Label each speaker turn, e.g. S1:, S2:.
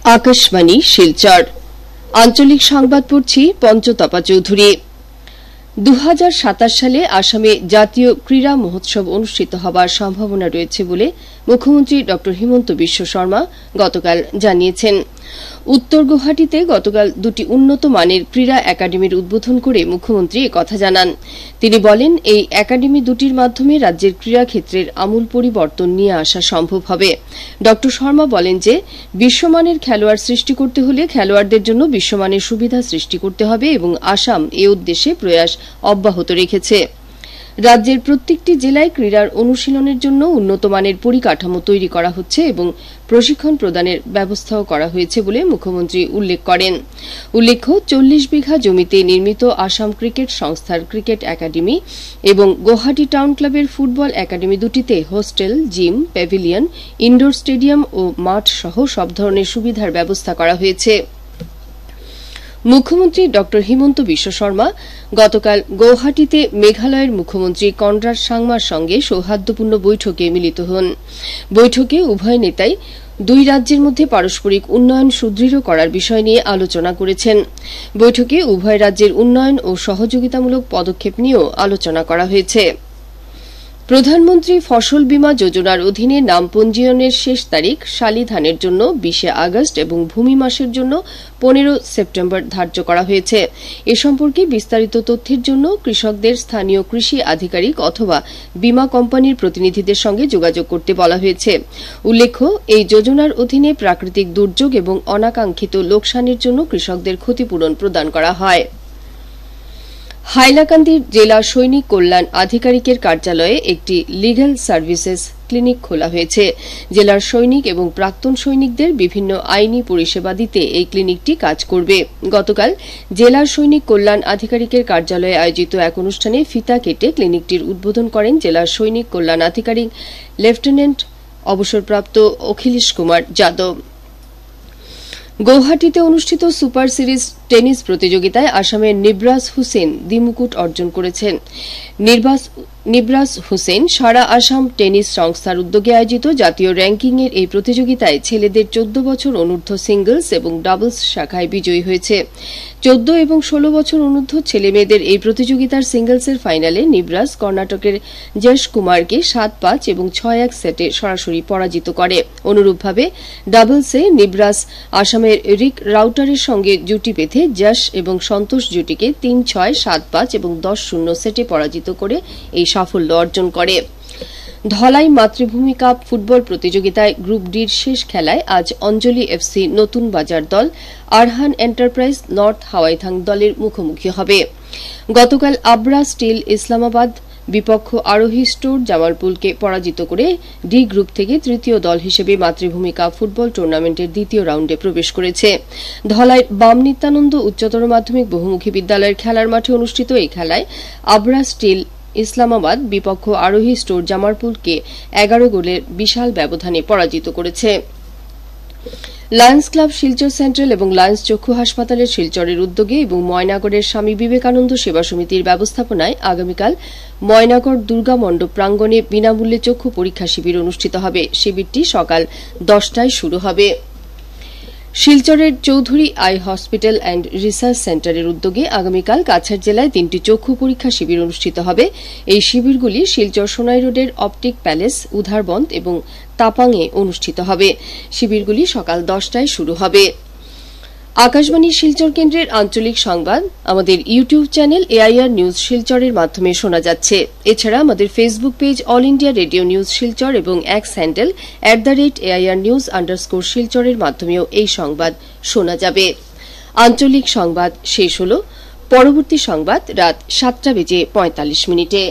S1: আকাশবাণী শিলচর আঞ্চলিক সংবাদ পড়ছি পঞ্চতপা চৌধুরী। 2027 সালে আসামে জাতীয় ক্রীড়া মহোৎসব অনুষ্ঠিত হবার সম্ভাবনা রয়েছে বলে মুখ্যমন্ত্রী ড হিমন্ত বিশ্ব শর্মা গতকাল জানিয়েছেন। উত্তর গুয়াহাটিতে গতকাল দুটি উন্নত মানের ক্রীড়া একাডেমির উদ্বোধন করে মুখ্যমন্ত্রী একথা জানান। তিনি বলেন, এই একাডেমি দুটির মাধ্যমে রাজ্যের ক্রীড়া ক্ষেত্রের আমূল পরিবর্তন নিয়ে আসা সম্ভব হবে। ড শর্মা বলেন যে বিশ্বমানের খেলোয়াড় সৃষ্টি করতে হলে খেলোয়াড়দের জন্য বিশ্বমানের সুবিধা সৃষ্টি করতে হবে এবং আসাম এ উদ্দেশ্যে প্রয়াস অব্যাহত রেখেছে। রাজ্যের প্রত্যেকটি জেলায় ক্রীড়ার অনুশীলনের জন্য উন্নতমানের পরিকাঠামো তৈরি করা হচ্ছে এবং প্রশিক্ষণ প্রদানের ব্যবস্থাও করা হয়েছে বলে মুখ্যমন্ত্রী উল্লেখ করেন। উল্লেখ্য, 40 বিঘা জমিতে নির্মিত আসাম ক্রিকেট সংস্থার ক্রিকেট একাডেমি এবং গুয়াহাটি টাউন ক্লাবের ফুটবল একাডেমি দুটিতে hostel, gym, pavilion, indoor stadium ও মাঠ সহ সব ধরনের সুবিধার ব্যবস্থা করা হয়েছে। মুখ্যমন্ত্রী ড হিমন্ত বিশ্ব শর্মা গতকাল গৌহাটিতে মেঘালয়ের মুখ্যমন্ত্রী কনরাড সাংমার সঙ্গে সৌহার্দ্যপূর্ণ বৈঠকে মিলিত হন। বৈঠকে উভয় নেতাই দুই রাজ্যের মধ্যে পারস্পরিক উন্নয়ন সুদৃঢ় করার বিষয় নিয়ে আলোচনা করেছেন। বৈঠকে উভয় রাজ্যের উন্নয়ন ও সহযোগিতামূলক পদক্ষেপ নিয়েও আলোচনা করা হয়েছে। প্রধানমন্ত্রী ফসল বীমা যোজনার অধীনে নাম পঞ্জীয়নের শেষ তারিখ শালি ধানের জন্য 20 আগস্ট এবং ভূমি মাসের জন্য 15 সেপ্টেম্বর ধার্য করা হয়েছে। এ সম্পর্কে বিস্তারিত তথ্যের জন্য কৃষকদের স্থানীয় কৃষি আধিকারিক অথবা বীমা কোম্পানির প্রতিনিধিদের সঙ্গে যোগাযোগ করতে বলা হয়েছে। উল্লেখ্য, এই যোজনার অধীনে প্রাকৃতিক দুর্যোগ এবং অনাকাঙ্ক্ষিত লোকসানের জন্য কৃষকদের ক্ষতিপূরণ প্রদান করা হয়। হাইলাকান্দির জেলা সৈনিক কল্যাণ আধিকারিকের কার্যালয়ে একটি লিগ্যাল সার্ভিসেস ক্লিনিক খোলা হয়েছে। জেলার সৈনিক এবং প্রাক্তন সৈনিকদের বিভিন্ন আইনি পরিষেবা দিতে এই ক্লিনিকটি কাজ করবে। গতকাল জেলার সৈনিক কল্যাণ আধিকারিকের কার্যালয়ে আয়োজিত এক অনুষ্ঠানে ফিতা কেটে ক্লিনিকটির উদ্বোধন করেন জেলার সৈনিক কল্যাণ আধিকারিক লেফটেন্যান্ট অবসরপ্রাপ্ত অখিলেশ কুমার যাদব। গৌহাটিতে অনুষ্ঠিত সুপার সিরিজ টেনিস প্রতিযোগিতায় আসামের নিবরাজ হুসেন দ্বিমুকুট অর্জন করেছেন। নিবরাজ হুসেন সারা আসাম টেনিস সংস্থার উদ্যোগে আয়োজিত জাতীয় র্যাঙ্কিংয়ের এই প্রতিযোগিতায় ছেলেদের 14 বছর অনূর্ধ্ব সিঙ্গলস এবং ডাবলস শাখায় বিজয়ী হয়েছে। 14 এবং 16 বছর অনূর্ধ্ব ছেলেমেয়েদের এই প্রতিযোগিতার সিঙ্গলসের ফাইনালে নিবরাজ কর্ণাটকের যশ কুমারকে 7-5 এবং 6-1 সেটে সরাসরি পরাজিত করে। অনুরূপভাবে ডাবলসে নিবরাজ আসামের রিক রাউটারের সঙ্গে জুটি বেঁধে যশ এবং সন্তোষ জুটিকে 3-6, 7-5 এবং 10-0 সেটে পরাজিত করে এই সাফল্য অর্জন করে। ধলাই মাতৃভূমি কাপ ফুটবল প্রতিযোগিতায় গ্রুপ ডির শেষ খেলায় আজ অঞ্জলি এফসি নতুন বাজার দল আরহান এন্টারপ্রাইজ নর্থ হাওয়াইথাং দলের মুখোমুখি হবে। গতকাল আবরা স্টিল ইসলামাবাদ বিপক্ষ আরোহী স্টোর জামালপুরকে পরাজিত করে ডি গ্রুপ থেকে তৃতীয় দল হিসেবে মাতৃভূমি কাপ ফুটবল টুর্নামেন্টের দ্বিতীয় রাউন্ডে প্রবেশ করেছে। ধলাইর বাম নিত্যানন্দ উচ্চতর মাধ্যমিক বহুমুখী বিদ্যালয়ের খেলার মাঠে অনুষ্ঠিত এই খেলায় আবরা স্টিল ইসলামাবাদ বিপক্ষ আরোহী স্টোর জামালপুরকে 11 গোলের বিশাল ব্যবধানে পরাজিত করেছে। লায়ন্স ক্লাব শিলচর সেন্ট্রাল এবং লায়ন্স চক্ষু হাসপাতালের শিলচরের উদ্যোগে এবং ময়নাগড়ের স্বামী বিবেকানন্দ সেবা সমিতির ব্যবস্থাপনায় আগামীকাল ময়নাগড় দুর্গা মণ্ডপ প্রাঙ্গণে বিনামূল্যে চক্ষু পরীক্ষা শিবির অনুষ্ঠিত হবে। শিবিরটি সকাল 10টায় শুরু হবে। শিলচরের Chowdhury eye hospital and research সেন্টারের উদ্যোগে আগামীকাল কাছাড় জেলায় 3টি চক্ষু পরীক্ষা শিবির অনুষ্ঠিত হবে। এই শিবিরগুলি শিলচর সোনাই রোডের অপটিক প্যালেস, উধারবন্দ এবং তাপাংয়ে অনুষ্ঠিত হবে। শিবিরগুলি সকাল 10টায় শুরু হবে। আকাশবাণী শিলচর কেন্দ্রের আঞ্চলিক সংবাদ আমাদের ইউটিউব চ্যানেল এআইআর নিউজ শিলচরের মাধ্যমে শোনা যাচ্ছে। এছাড়া আমাদের Facebook page all India radio news Silchar এবং এক্স হ্যান্ডেল @AIRnews_শিলচরের মাধ্যমেও এই সংবাদ শোনা যাবে। আঞ্চলিক সংবাদ শেষ হল। পরবর্তী সংবাদ রাত 7:45 মিনিটে।